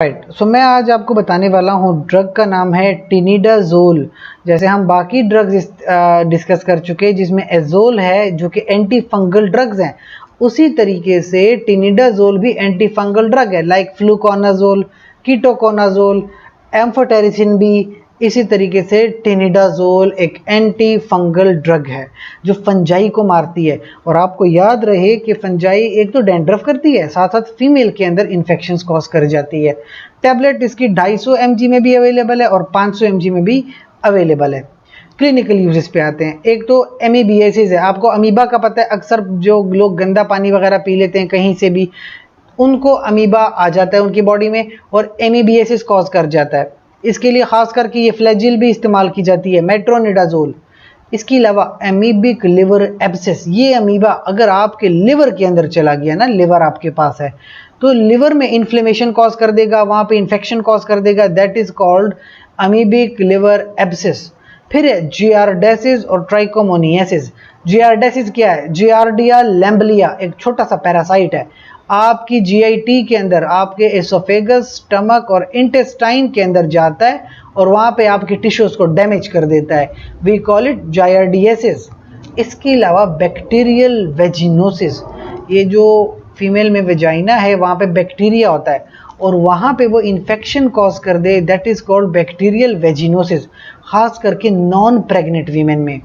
Right, सो मैं आज आपको बताने वाला हूँ ड्रग का नाम है टिनिडाजोल। जैसे हम बाकी ड्रग्स डिस्कस कर चुके हैं जिसमें एजोल है जो कि एंटी फंगल ड्रग्स हैं, उसी तरीके से टिनिडाजोल भी एंटी फंगल ड्रग है, like fluconazole, ketoconazole, amphotericin B. इसी तरीके से टिनिडाजोल एक एंटी फंगल ड्रग है जो फंजाई को मारती है। और आपको याद रहे कि फंजाई एक तो डैंड्रफ करती है, साथ साथ फीमेल के अंदर इन्फेक्शंस कॉज कर जाती है। टैबलेट इसकी 250 mg में भी अवेलेबल है और 500 mg में भी अवेलेबल है। क्लिनिकल यूजेस पे आते हैं। एक तो एमीबियासिस है, आपको अमीबा का पता है, अक्सर जो लोग गंदा पानी वगैरह पी लेते हैं कहीं से भी, उनको अमीबा आ जाता है उनकी बॉडी में और एमीबियासिस कॉज कर जाता है। इसके लिए खास करके ये फ्लैजिल भी इस्तेमाल की जाती है, मेट्रोनिडाजोल। इसके अलावा एमीबिक लिवर एब्सेस, ये अमीबा अगर आपके लिवर के अंदर चला गया ना, लिवर आपके पास है तो लिवर में इन्फ्लेमेशन कॉज कर देगा, वहाँ पे इन्फेक्शन कॉज कर देगा, that is called amoebic liver abscess. फिर है जियार्डेसिस और ट्राइकोमोनियासिस। जियार्डेसिस क्या है? जियार्डिया लैम्बलिया एक छोटा सा पैरासाइट है, आपकी जीआईटी के अंदर, आपके एसोफेगस, स्टमक और इंटेस्टाइन के अंदर जाता है और वहाँ पे आपके टिश्यूज को डैमेज कर देता है। We call it giardiasis. इसके अलावा बैक्टीरियल वेजिनोसिस, ये जो फीमेल में वेजाइना है वहाँ पे बैक्टीरिया होता है और वहाँ पे वो इन्फेक्शन कॉज कर दे, that is called bacterial vaginosis, खास करके नॉन प्रेग्नेंट वीमेन में।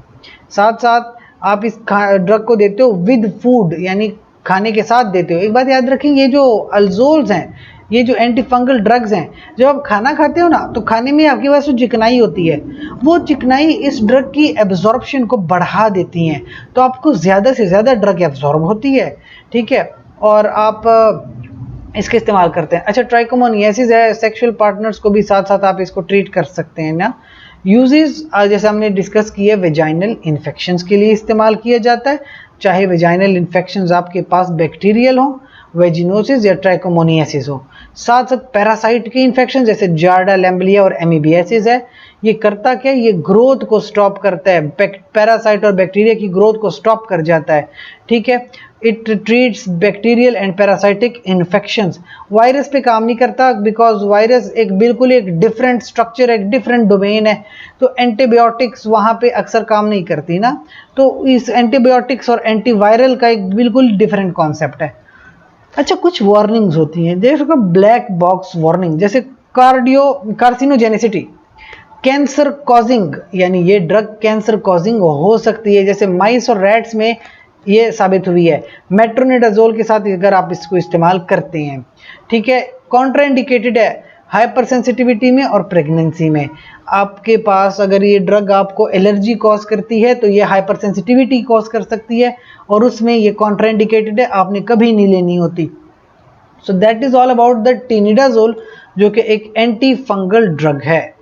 साथ साथ आप इस ड्रग को देते हो विद फूड, यानी खाने के साथ देते हो। एक बात याद रखें, ये जो अल्जोल्स हैं, ये जो एंटी फंगल ड्रग्स हैं, जब आप खाना खाते हो ना तो खाने में आपके पास जो चिकनाई होती है, वो चिकनाई इस ड्रग की एब्जॉर्प्शन को बढ़ा देती हैं, तो आपको ज़्यादा से ज़्यादा ड्रग एब्जॉर्ब होती है, ठीक है, और आप इसके इस्तेमाल करते हैं। अच्छा, ट्राइकोमोनियासिस है, सेक्सुअल पार्टनर्स को भी साथ साथ आप इसको ट्रीट कर सकते हैं ना। यूजेस जैसे हमने डिस्कस किया, वेजाइनल इन्फेक्शंस के लिए इस्तेमाल किया जाता है, चाहे वेजाइनल इन्फेक्शंस आपके पास बैक्टीरियल हो, वेजिनोसिस या ट्राइकोमोनियासिस हो। साथ साथ पैरासाइट के इन्फेक्शन जैसे जार्डा लैम्बलिया और एमीबियासिस है। ये करता क्या? ये ग्रोथ को स्टॉप करता है, पैरासाइट और बैक्टीरिया की ग्रोथ को स्टॉप कर जाता है, ठीक है। It treats bacterial and parasitic infections. Virus पे काम नहीं करता बिकॉज वायरस एक बिल्कुल एक डिफरेंट स्ट्रक्चर, एक डिफरेंट डोमेन है, तो एंटीबायोटिक्स वहाँ पे अक्सर काम नहीं करती ना, तो इस एंटीबायोटिक्स और एंटीवायरल का एक बिल्कुल डिफरेंट कॉन्सेप्ट है। अच्छा, कुछ वार्निंग्स होती हैं, देखो ब्लैक बॉक्स वार्निंग, जैसे कार्सिनोजेनिसिटी, कैंसर कॉजिंग, यानी ये ड्रग कैंसर कॉजिंग हो सकती है, जैसे माइस और रैट्स में ये साबित हुई है मेट्रोनिडाजोल के साथ अगर आप इसको इस्तेमाल करते हैं, ठीक है। कॉन्ट्राइंडिकेटेड है हाइपर सेंसिटिविटी में और प्रेगनेंसी में। आपके पास अगर ये ड्रग आपको एलर्जी कॉज करती है तो ये हाइपर सेंसिटिविटी कॉज कर सकती है और उसमें ये कॉन्ट्राइंडिकेटेड है, आपने कभी नहीं लेनी होती। So that is all about the tinidazole, जो कि एक एंटी फंगल ड्रग है।